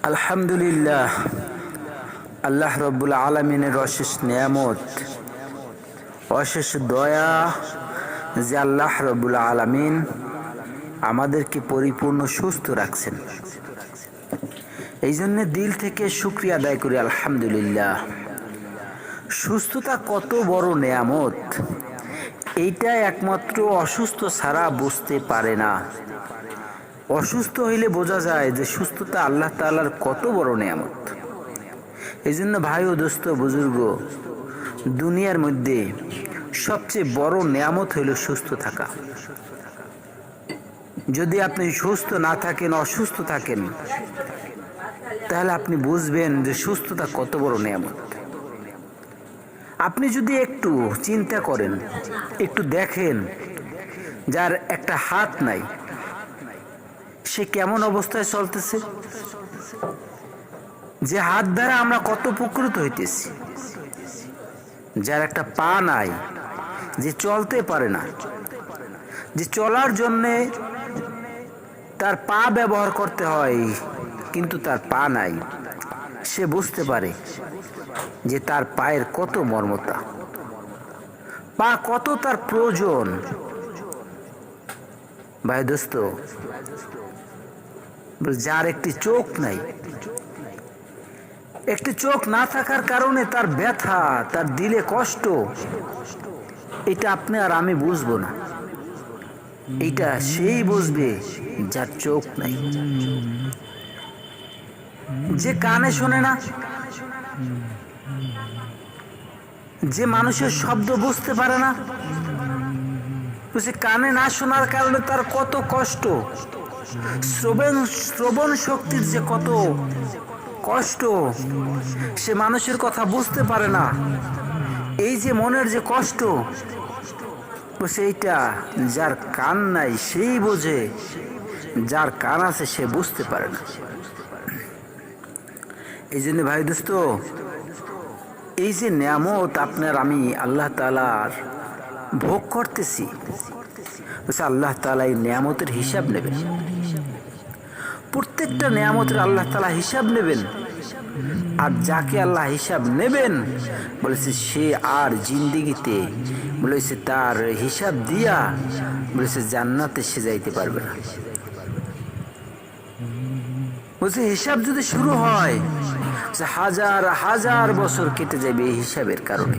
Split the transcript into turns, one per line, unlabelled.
আলহামদুলিল্লাহ, আল্লাহ রব্বুল আলমিনের অশেষ নিয়ামত, অশেষ দয়া যে আল্লাহ রব্বুল আলমিন আমাদেরকে পরিপূর্ণ সুস্থ রাখছেন। এই জন্য দিল থেকে শুকরিয়া আদায় করি আলহামদুলিল্লাহ। সুস্থতা কত বড় নিয়ামত, এইটা একমাত্র অসুস্থ ছাড়া বুঝতে পারে না। অসুস্থ হইলে বোঝা যায় যে সুস্থতা আল্লাহ তাআলার কত বড় নিয়ামত। এই জন্য ভাই ও দোস্ত বুজুর্গ, দুনিয়ার মধ্যে সবচেয়ে বড় নিয়ামত হইল সুস্থ থাকা। যদি আপনি সুস্থ না থাকেন, অসুস্থ থাকেন, তাহলে আপনি বুঝবেন যে সুস্থতা কত বড় নিয়ামত। আপনি যদি একটু চিন্তা করেন, একটু দেখেন, যার একটা হাত নাই সে কেমন অবস্থায় চলতেছে, যে হাত দ্বারা আমরা কত উপকৃত হইতেছি। যার একটা পা নাই, যে চলতে পারে না, যে চলার জন্যে তার পা ব্যবহার করতে হয় কিন্তু তার পা নাই, সে বুঝতে পারে যে তার পায়ের কত মর্মতা, পা কত তার প্রয়োজন। ভাই দোস্ত, যার একটি চোখ নাই, একটি চোখ না থাকার কারণে তার ব্যথা, তার দিলে কষ্ট, এটা আপনি আর আমি বুঝবো না, এটা সেই বুঝবে যার চোখ নাই। যে কানে শোনে না, যে মানুষের শব্দ বুঝতে পারে না, কানে না শোনার কারণে তার কত কষ্ট, শ্রবণ শক্তির যে কত কষ্ট, সে মানুষের কথা বুঝতে পারে না। এই যে মনের যে কষ্ট, সেইটা যার কান নাই সেই বোঝে, যার কান আছে সে বুঝতে পারে না। এই জন্য ভাই দোস্ত, এই যে নিয়ামত আপনার আমি আল্লাহ তাআলার ভোগ করতেছি, আল্লাহ তাআলা এই নিয়ামতের হিসাব নেবেন। প্রত্যেকটা নিয়ামতের আল্লাহ তাআলা হিসাব নেবেন। আর যাকে আল্লাহ হিসাব নেবেন বলেছে, সে আর জিন্দেগিতে বলেছে তার হিসাব দিয়া বলেছে জান্নাতে সে যাইতে পারবে না। বলছে হিসাব যদি শুরু হয়, হাজার হাজার বছর কেটে যাবে এই হিসাবের কারণে।